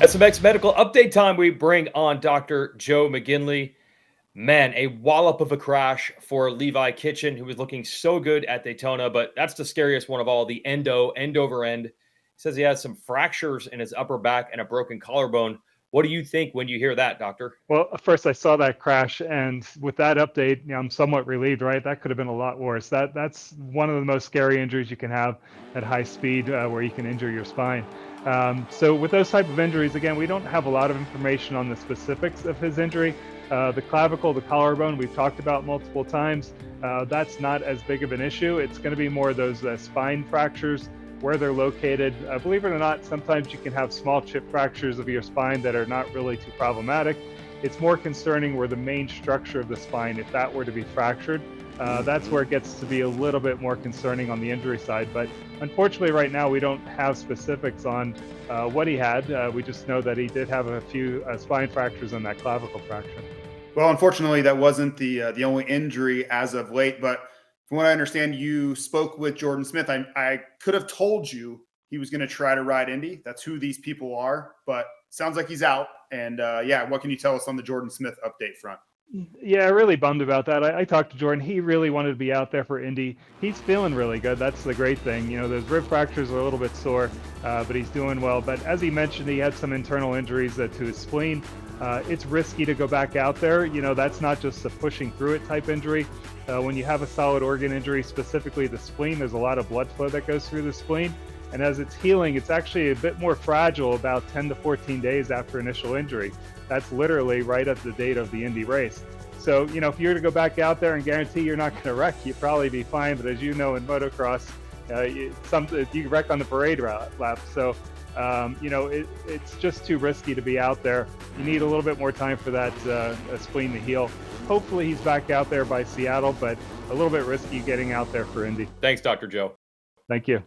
SMX medical update time. We bring on Dr. Joe McGinley. Man, a wallop of a crash for Levi Kitchen, who was looking so good at Daytona, but that's the scariest one of all, the end over end. He says he has some fractures in his upper back and a broken collarbone. What do you think when you hear that, doctor? Well, first I saw that crash, and with that update, I'm somewhat relieved, right? That could have been a lot worse. That's one of the most scary injuries you can have at high speed, where you can injure your spine. So with those type of injuries, again, we don't have a lot of information on the specifics of his injury. The clavicle, the collarbone, we've talked about multiple times. That's not as big of an issue. It's going to be more those spine fractures, where they're located. Believe it or not, sometimes you can have small chip fractures of your spine that are not really too problematic. It's more concerning where the main structure of the spine, if that were to be fractured, that's where it gets to be a little bit more concerning on the injury side. But unfortunately, right now, we don't have specifics on what he had. We just know that he did have a few spine fractures and that clavicle fracture. Well, unfortunately, that wasn't the only injury as of late. But from what I understand, you spoke with Jordan Smith. I could have told you he was going to try to ride Indy. That's who these people are. But sounds like he's out. And what can you tell us on the Jordan Smith update front? Yeah, really bummed about that. I talked to Jordan. He really wanted to be out there for Indy. He's feeling really good. That's the great thing. Those rib fractures are a little bit sore, but he's doing well. But as he mentioned, he had some internal injuries to his spleen. It's risky to go back out there. That's not just a pushing through it type injury. When you have a solid organ injury, specifically the spleen, there's a lot of blood flow that goes through the spleen. And as it's healing, it's actually a bit more fragile about 10 to 14 days after initial injury. That's literally right at the date of the Indy race. So, if you were to go back out there and guarantee you're not going to wreck, you'd probably be fine. But as you know, in motocross, you wreck on the parade lap. So, it's just too risky to be out there. You need a little bit more time for that spleen to heal. Hopefully he's back out there by Seattle, but a little bit risky getting out there for Indy. Thanks, Dr. Joe. Thank you.